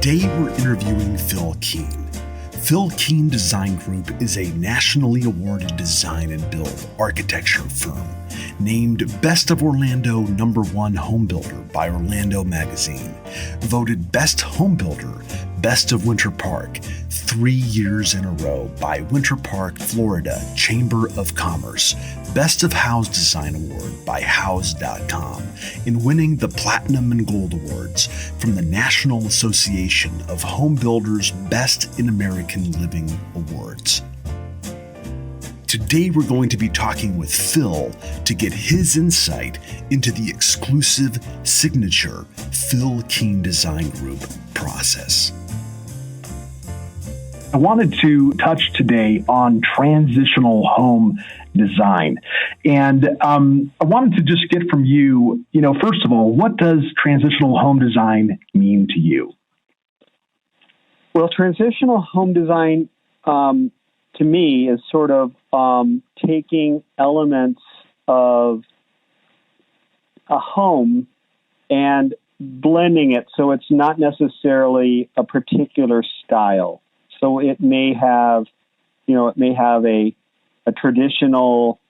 Today we're interviewing Phil Kean. Phil Kean Design Group is a nationally awarded design and build architecture firm, named Best of Orlando #1 Home Builder by Orlando Magazine, voted Best Home Builder, Best of Winter Park 3 years in a row by Winter Park, Florida Chamber of Commerce, Best of House Design Award by House.com, and winning the Platinum and Gold Awards from the National Association of Home Builders Best in American Living Awards. Today we're going to be talking with Phil to get his insight into the exclusive signature Phil Kean Design Group process. I wanted to touch today on transitional home design. And I wanted to just get from you, first of all, what does transitional home design mean to you? Well, transitional home design, to me, is sort of taking elements of a home and blending it so it's not necessarily a particular style. So it may have, a traditional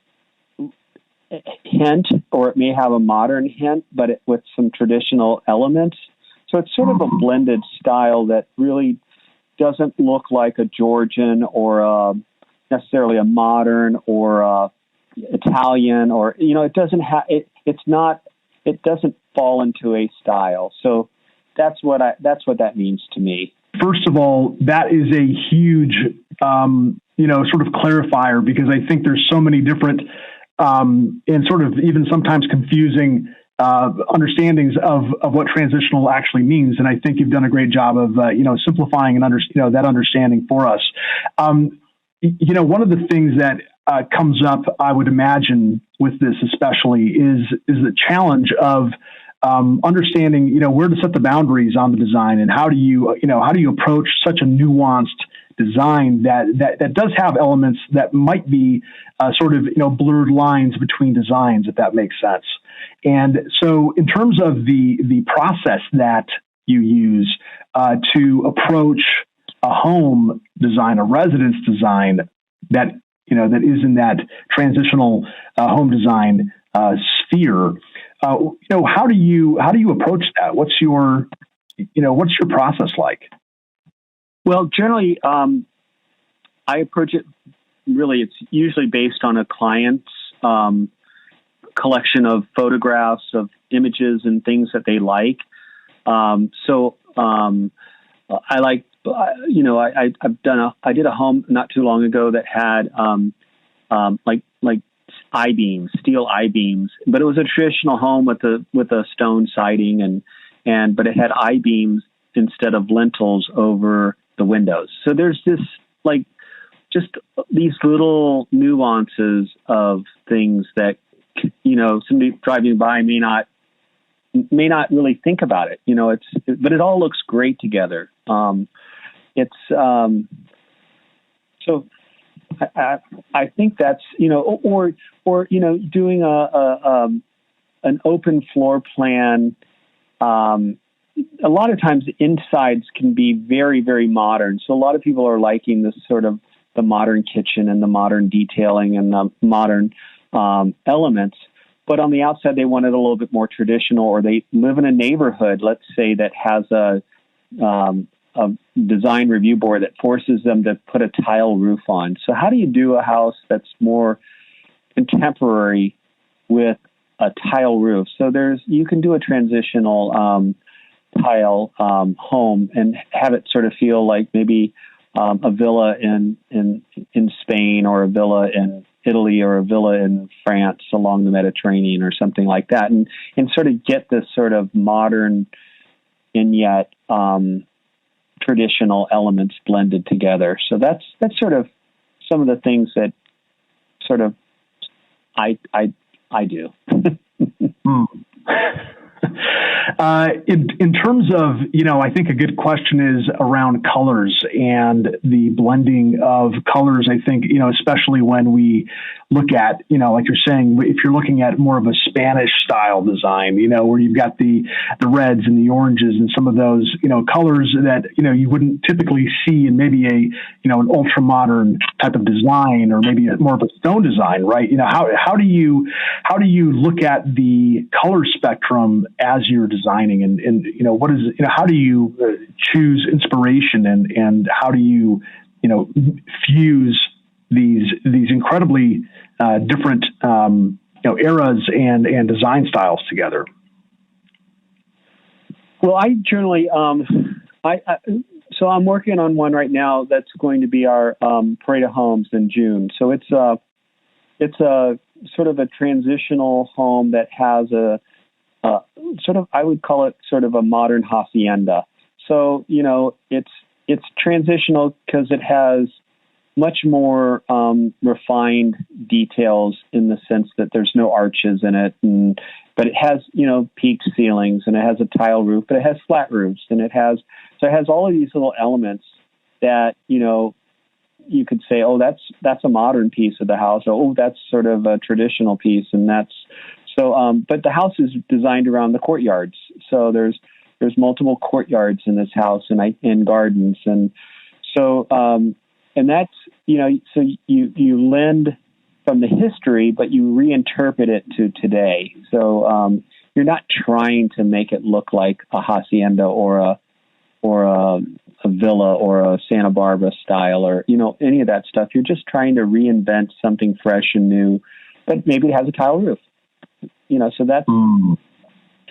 hint, or it may have a modern hint, but with some traditional elements. So it's sort of a blended style that really doesn't look like a Georgian or necessarily a modern or a Italian, or it doesn't have it doesn't fall into a style. So that's what that means to me. First of all, that is a huge, sort of clarifier, because I think there's so many different and sort of even sometimes confusing understandings of what transitional actually means. And I think you've done a great job of, simplifying and that understanding for us. One of the things that comes up, I would imagine, with this especially is the challenge of understanding, where to set the boundaries on the design, and how do you approach such a nuanced design that does have elements that might be sort of, blurred lines between designs, if that makes sense. And so in terms of the process that you use to approach a home design, a residence design that is in that transitional home design sphere, how do you approach that? What's your process like? Well, generally, I approach it really, it's usually based on a client's collection of photographs of images and things that they like. I like, I did a home not too long ago that had like I-beams, steel I-beams, but it was a traditional home with a stone siding but it had I-beams instead of lintels over the windows. So there's this just these little nuances of things that somebody driving by may not really think about it. But it all looks great together. So I think that's or doing an open floor plan. A lot of times the insides can be very, very modern. So a lot of people are liking this sort of the modern kitchen and the modern detailing and the modern elements. But on the outside, they want it a little bit more traditional, or they live in a neighborhood, let's say, that has a design review board that forces them to put a tile roof on. So how do you do a house that's more contemporary with a tile roof? So you can do a transitional tile home and have it sort of feel like maybe a villa in Spain, or a villa in Italy, or a villa in France along the Mediterranean, or something like that, and sort of get this sort of modern and yet traditional elements blended together. So that's sort of some of the things that sort of I do. In terms of, I think a good question is around colors and the blending of colors. I think, especially when we look at, like you're saying, if you're looking at more of a Spanish style design, where you've got the reds and the oranges and some of those, colors that, you wouldn't typically see in maybe an ultra modern type of design, or maybe more of a stone design, right? How do you look at the color spectrum as you're designing, and what is, how do you choose inspiration, and how do you, fuse these incredibly different eras and design styles together? Well, I generally so I'm working on one right now that's going to be our Parade of Homes in June. So it's a sort of a transitional home that has a sort of, I would call it sort of a modern hacienda. So it's transitional because it has much more refined details, in the sense that there's no arches in it, but it has peaked ceilings, and it has a tile roof, but it has flat roofs, and it has all of these little elements that you could say, oh, that's a modern piece of the house, or oh, that's sort of a traditional piece, and that's so. But the house is designed around the courtyards, so there's multiple courtyards in this house, and gardens, and so. And that's, so you lend from the history, but you reinterpret it to today. So you're not trying to make it look like a hacienda or a villa or a Santa Barbara style, or any of that stuff. You're just trying to reinvent something fresh and new, but maybe it has a tile roof. So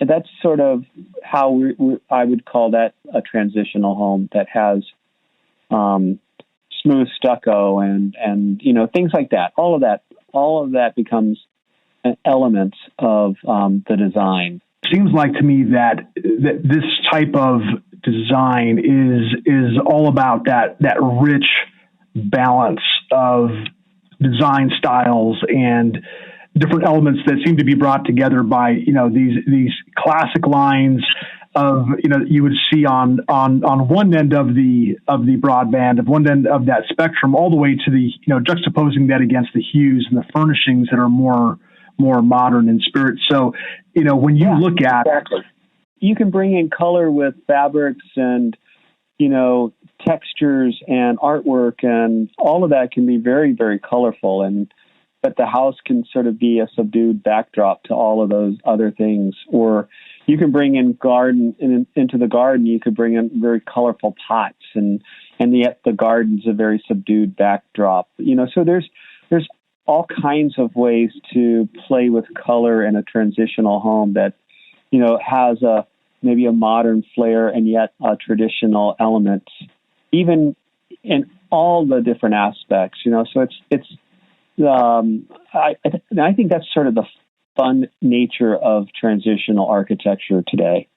that's sort of how I would call that a transitional home that has smooth stucco and things like that. All of that becomes an element of the design. Seems like to me that this type of design is all about that rich balance of design styles and different elements that seem to be brought together by these classic lines of you would see on one end of the broadband, of one end of that spectrum, all the way to the juxtaposing that against the hues and the furnishings that are more modern in spirit. So when you look at, exactly, you can bring in color with fabrics and textures and artwork, and all of that can be very, very colorful, but the house can sort of be a subdued backdrop to all of those other things. Or you can bring in into the garden. You could bring in very colorful pots, and yet the garden's a very subdued backdrop. So there's all kinds of ways to play with color in a transitional home that has maybe a modern flair and yet a traditional elements, even in all the different aspects. So it's I think that's sort of the fun nature of transitional architecture today.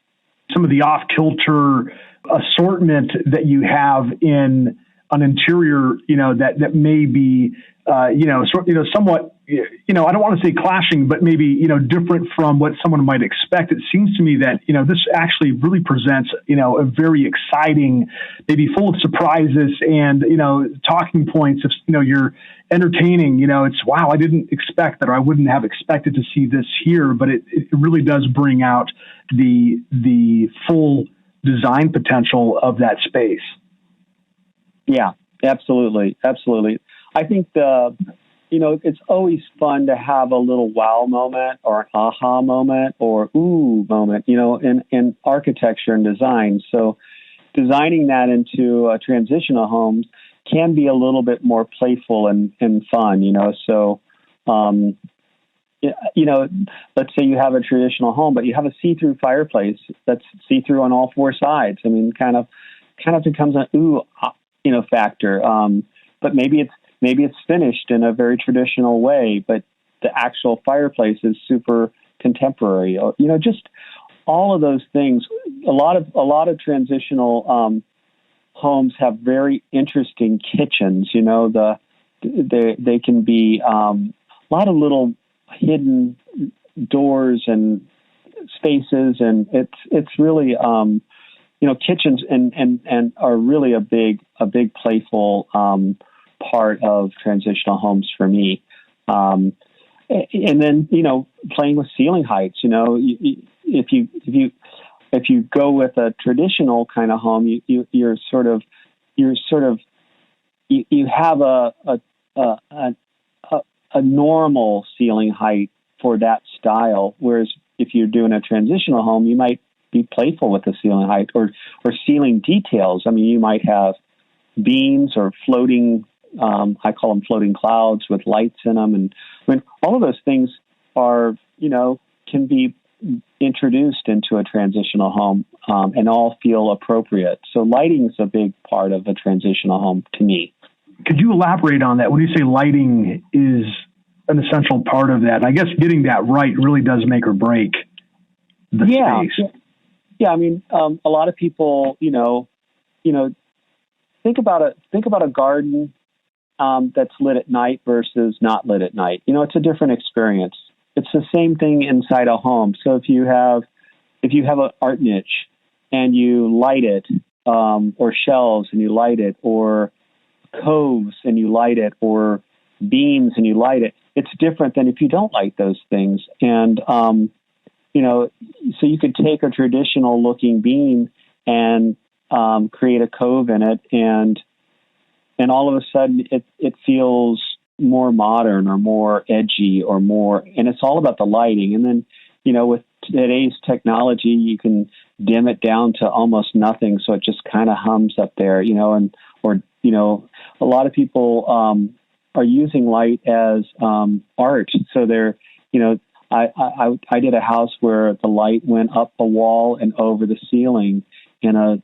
Some of the off-kilter assortment that you have in an interior, that may be, somewhat, I don't want to say clashing, but maybe, different from what someone might expect. It seems to me that, this actually really presents, a very exciting, maybe full of surprises and, talking points of, you're entertaining, it's, wow, I didn't expect that, or I wouldn't have expected to see this here, but it really does bring out the full design potential of that space. Yeah, absolutely. Absolutely. I think it's always fun to have a little wow moment or an aha moment or ooh moment, in architecture and design. So designing that into a transitional home can be a little bit more playful and fun, So, let's say you have a traditional home, but you have a see-through fireplace that's see-through on all four sides. I mean, kind of becomes an ooh, factor. But maybe it's finished in a very traditional way, but the actual fireplace is super contemporary. Or, just all of those things. A lot of transitional homes have very interesting kitchens. They can be a lot of little hidden doors and spaces, and it's really kitchens and are really a big playful part of transitional homes for me. And then, playing with ceiling heights, if you go with a traditional kind of home, you have a normal ceiling height for that style. Whereas if you're doing a transitional home, you might be playful with the ceiling height or ceiling details. I mean, you might have beams or floating, I call them floating clouds with lights in them. And I mean, all of those things are, can be introduced into a transitional home and all feel appropriate. So lighting is a big part of a transitional home to me. Could you elaborate on that? When you say lighting is an essential part of that, and I guess getting that right really does make or break the space. Yeah. I mean, a lot of people, think about a garden that's lit at night versus not lit at night. It's a different experience. It's the same thing inside a home. So if you have an art niche and you light it, or shelves and you light it, or coves and you light it, or beams and you light it, it's different than if you don't light those things. And, so you could take a traditional looking beam and create a cove in it, and all of a sudden it feels more modern or more edgy or more, and it's all about the lighting. And then, with today's technology, you can dim it down to almost nothing, so it just kind of hums up there, a lot of people are using light as art. So they're, I did a house where the light went up a wall and over the ceiling in a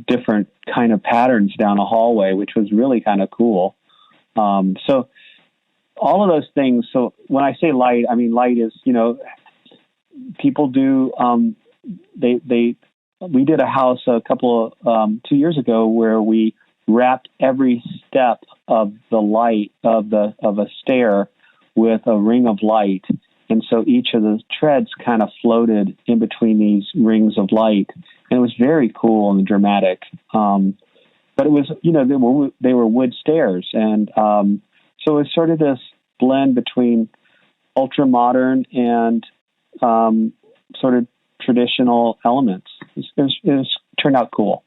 different kind of patterns down a hallway, which was really kind of cool. So all of those things. So when I say light, I mean, light is, people do, we did a house a couple of, 2 years ago where we wrapped every step of the light of a stair with a ring of light. And so each of the treads kind of floated in between these rings of light. And it was very cool and dramatic. But it was, they were wood stairs. And so it's sort of this blend between ultra modern and sort of traditional elements. It turned out cool.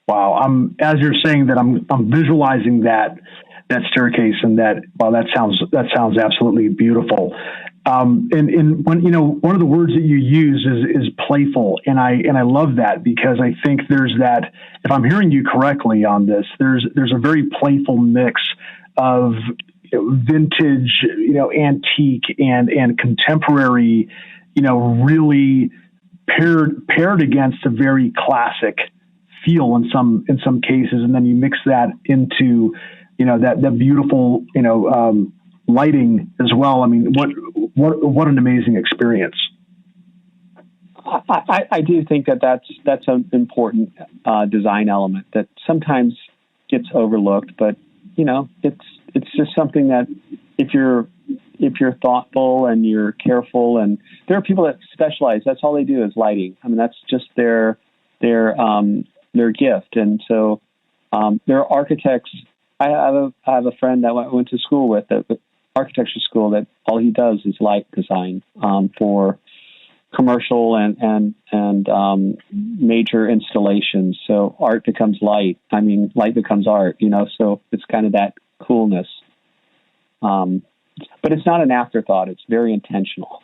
Wow. As you're saying that, I'm visualizing that staircase, and that sounds absolutely beautiful. And when, one of the words that you use is playful. And I love that, because I think there's that, if I'm hearing you correctly on this, there's a very playful mix of vintage, antique and contemporary, really paired against a very classic feel in some cases. And then you mix that into, that beautiful, lighting as well. I mean, what an amazing experience. I do think that's an important design element that sometimes gets overlooked, but it's just something that if you're thoughtful and you're careful, and there are people that specialize, that's all they do is lighting. I mean, that's just their gift. And so there are architects. I have a friend that went to school with architecture school, that all he does is light design for commercial and major installations. So art becomes light. I mean, light becomes art, so it's kind of that coolness. But it's not an afterthought. It's very intentional.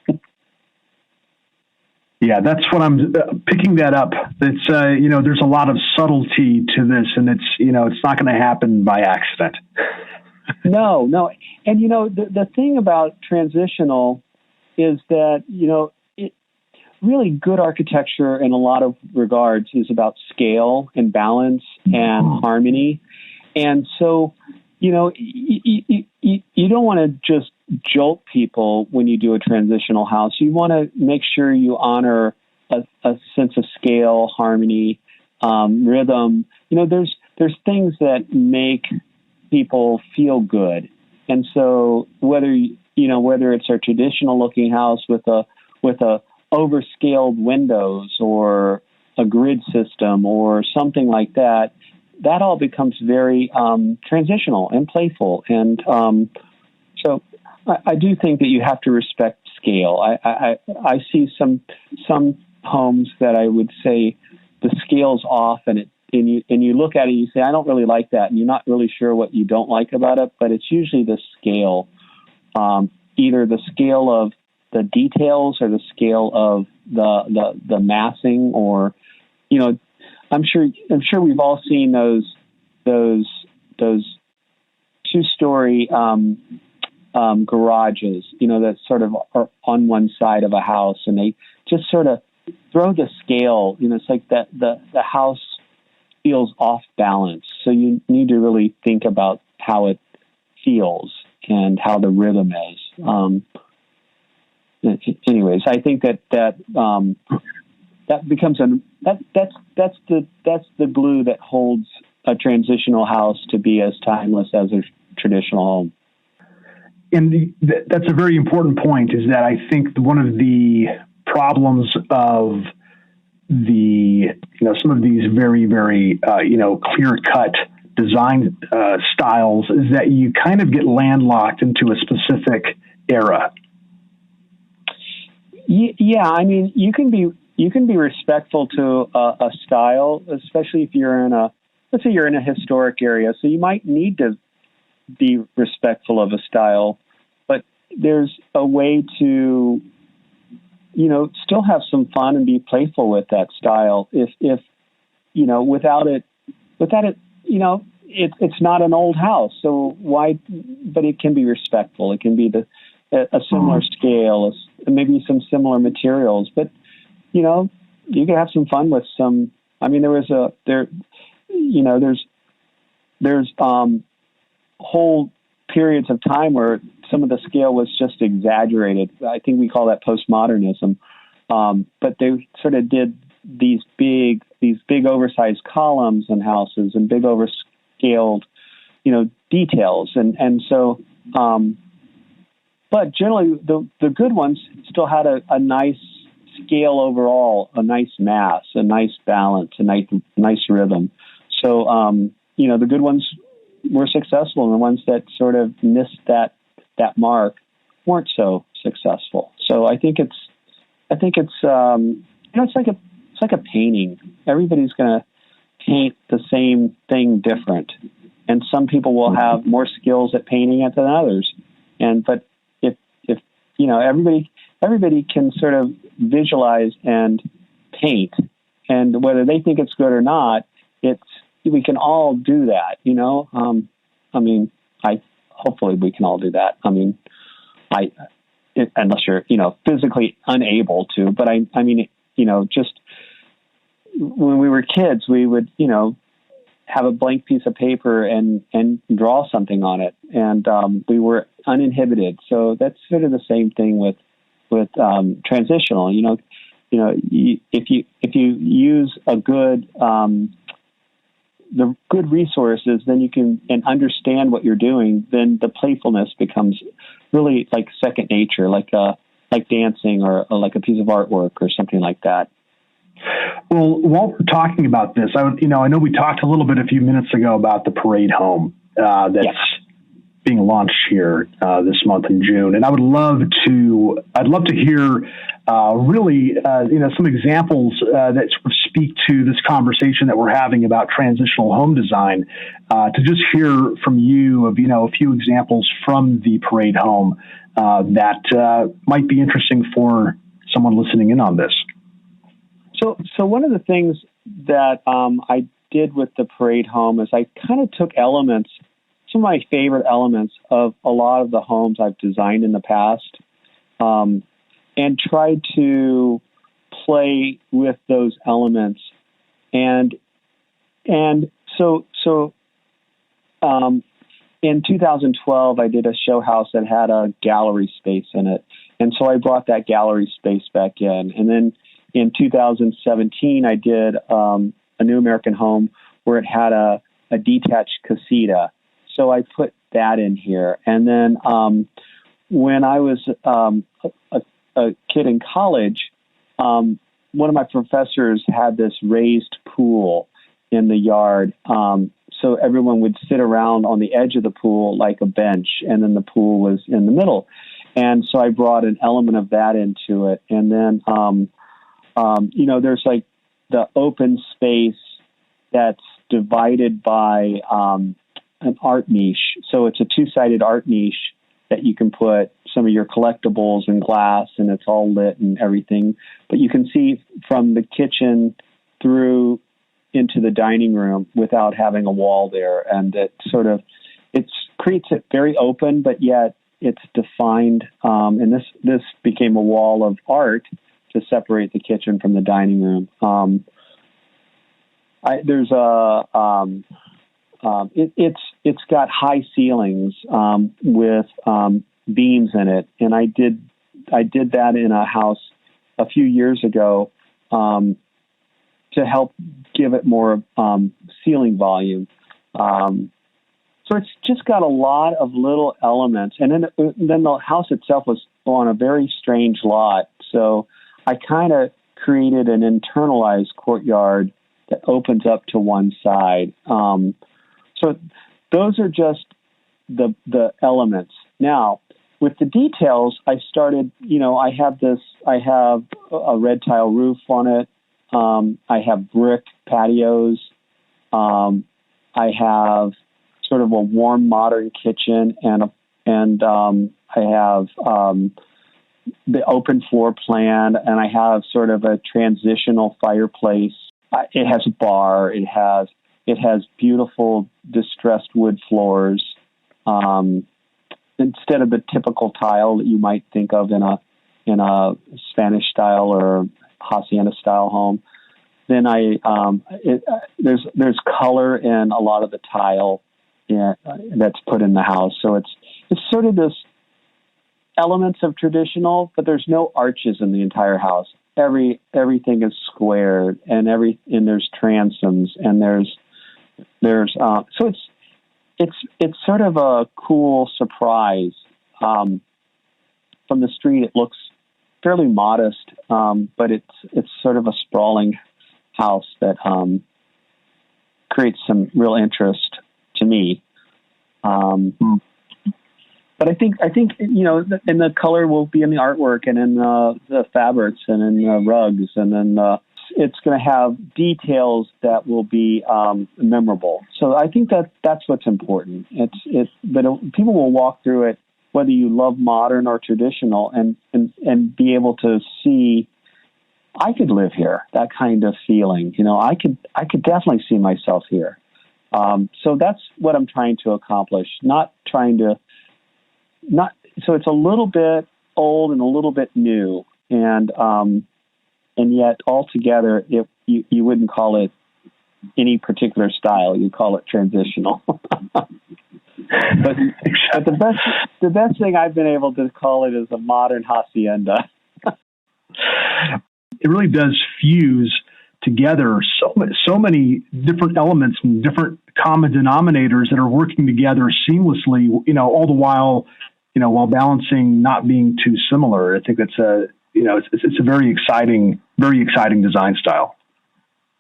Yeah, that's what I'm picking that up. It's, there's a lot of subtlety to this, and it's, it's not going to happen by accident. No. And, the thing about transitional is that, really good architecture in a lot of regards is about scale and balance and harmony. And so, you don't want to just jolt people when you do a transitional house. You want to make sure you honor a sense of scale, harmony, rhythm. There's things that make people feel good. And so whether it's a traditional looking house with a overscaled windows or a grid system or something like that, that all becomes very transitional and playful. And so I do think that you have to respect scale. I see some homes that I would say the scale's off, and you look at it and you say, I don't really like that, and you're not really sure what you don't like about it, but it's usually the scale, either the scale of the details or the scale of the massing, or I'm sure we've all seen those 2-story garages, that sort of are on one side of a house, and they just sort of throw the scale. It's like that the house feels off balance. So you need to really think about how it feels and how the rhythm is. Anyways, I think that becomes that's the glue that holds a transitional house to be as timeless as a traditional home. And that's a very important point, is that I think one of the problems of some of these very, very, clear-cut design styles is that you kind of get landlocked into a specific era. Yeah, I mean, you can be respectful to a style, especially if you're let's say you're in a historic area. So you might need to be respectful of a style, but there's a way to, still have some fun and be playful with that style. If without it, it's not an old house. So why? But it can be respectful. It can be a similar scale, maybe some similar materials. But you can have some fun with some. I mean, there's whole periods of time where some of the scale was just exaggerated. I think we call that postmodernism. But they sort of did these big oversized columns in houses and big overscaled, details. And so, but generally the good ones still had a nice scale overall, a nice mass, a nice balance, a nice rhythm. So, the good ones were successful, and the ones that sort of missed that mark weren't so successful. So I think it's like a painting. Everybody's going to paint the same thing different, and some people will have more skills at painting it than others. But if everybody can sort of visualize and paint, and whether they think it's good or not, we can all do that, hopefully we can all do that. I mean, unless you're, physically unable to, but I mean, just when we were kids, we would, have a blank piece of paper and draw something on it. And, we were uninhibited. So that's sort of the same thing with transitional, if you use a good, the good resources, then you can and understand what you're doing. Then the playfulness becomes really like second nature, like dancing or like a piece of artwork or something like that. Well, while we're talking about this, I know we talked a little bit a few minutes ago about the Parade Home that's being launched here this month in June, and I'd love to hear really some examples that sort of speak to this conversation that we're having about transitional home design. To just hear from you of a few examples from the Parade Home that might be interesting for someone listening in on this. So one of the things that I did with the Parade Home is I kind of took elements, some of my favorite elements of a lot of the homes I've designed in the past, and tried to play with those elements. And so in 2012, I did a show house that had a gallery space in it. And so I brought that gallery space back in. And then in 2017, I did a New American Home where it had a detached casita. So I put that in here. And then when I was a kid in college, one of my professors had this raised pool. in the yard. So everyone would sit around on the edge of the pool like a bench, and then the pool was in the middle. And so I brought an element of that into it. And then, there's like the open space that's divided by an art niche. So it's a two-sided art niche that you can put some of your collectibles and glass, and it's all lit and everything. But you can see from the kitchen through into the dining room without having a wall there. And it creates it very open, but yet it's defined. And this became a wall of art to separate the kitchen from the dining room. It's got high ceilings with beams in it, and I did that in a house a few years ago to help give it more ceiling volume. So it's just got a lot of little elements, and then the house itself was on a very strange lot. So I kind of created an internalized courtyard that opens up to one side. So those are just the elements. Now, with the details, I started, I have a red tile roof on it. I have brick patios. I have sort of a warm modern kitchen, and I have the open floor plan, and I have sort of a transitional fireplace. It has a bar. It has beautiful distressed wood floors, instead of the typical tile that you might think of in a Spanish style or hacienda style home. Then there's color in a lot of the tile that's put in the house. So it's sort of this elements of traditional, but there's no arches in the entire house. Everything is squared, and there's transoms, and so it's sort of a cool surprise. From the street, it looks fairly modest, but it's sort of a sprawling house that creates some real interest to me. But I think and the color will be in the artwork and in the fabrics and in the rugs, and then it's going to have details that will be memorable. So I think that's what's important. But people will walk through it, whether you love modern or traditional, and be able to see, I could live here. That kind of feeling, I could definitely see myself here. So that's what I'm trying to accomplish. So it's a little bit old and a little bit new, and yet altogether, you wouldn't call it any particular style. You call it transitional. but the best thing I've been able to call it is a modern hacienda. It really does fuse together so many different elements and different common denominators that are working together seamlessly, all the while, while balancing not being too similar. I think it's a very exciting design style.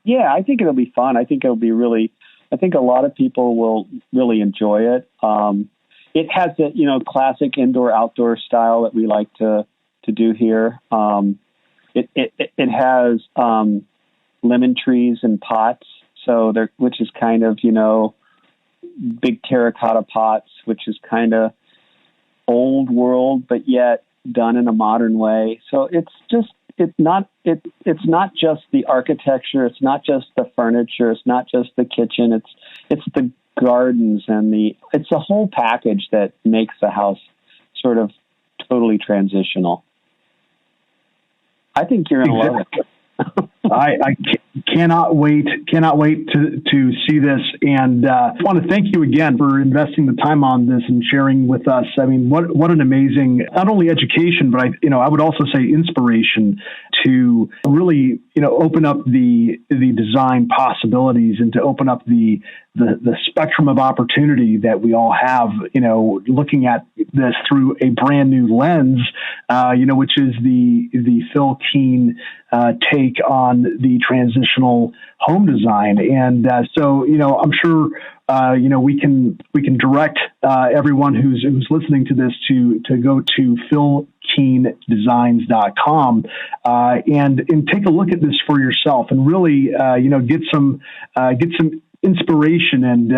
Yeah, I think it'll be fun. I think a lot of people will really enjoy it. It has the, classic indoor-outdoor style that we like to do here. It has lemon trees and pots, which is kind of, big terracotta pots, which is kind of old world, but yet done in a modern way. So it's not just the architecture, it's not just the furniture, it's not just the kitchen, it's the gardens and it's the whole package that makes the house sort of totally transitional. I think you're going to love it. I cannot wait to see this, and I want to thank you again for investing the time on this and sharing with us. I mean, what an amazing, not only education, but I would also say inspiration to really, open up the design possibilities and to open up the spectrum of opportunity that we all have, looking at this through a brand new lens, which is the Phil Kean take on the transitional home design. And so, I'm sure, we can direct everyone who's listening to this to go to philkeandesigns.com and take a look at this for yourself and really, get some inspiration and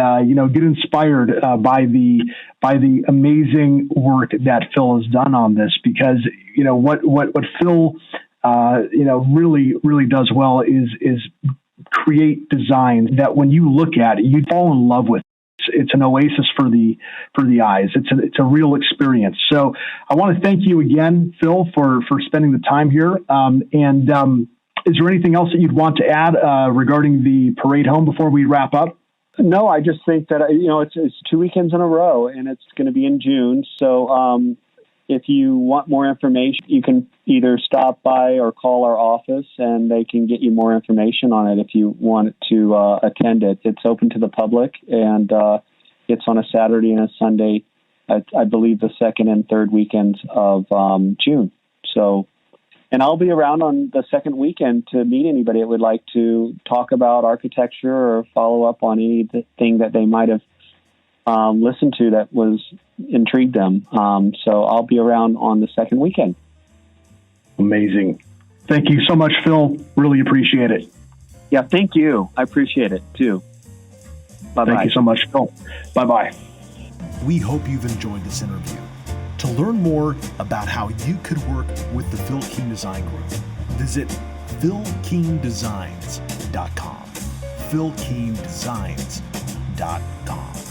get inspired by the amazing work that Phil has done on this, because what Phil really does well is create designs that when you look at it, you fall in love with. It's an oasis for the eyes. It's a real experience. So I want to thank you again, Phil, for spending the time here. Is there anything else that you'd want to add regarding the parade home before we wrap up? No, I just think that, it's 2 weekends in a row and it's going to be in June. So if you want more information, you can either stop by or call our office and they can get you more information on it if you want to attend it. It's open to the public and it's on a Saturday and a Sunday, I believe the second and third weekends of June. So, and I'll be around on the second weekend to meet anybody that would like to talk about architecture or follow up on anything that they might have listened to that was intrigued them. So I'll be around on the second weekend. Amazing. Thank you so much, Phil. Really appreciate it. Yeah, thank you. I appreciate it too. Bye-bye. Thank you so much, Phil. Bye-bye. We hope you've enjoyed this interview. To learn more about how you could work with the Phil Kean Design Group, visit philkeandesigns.com. philkeandesigns.com.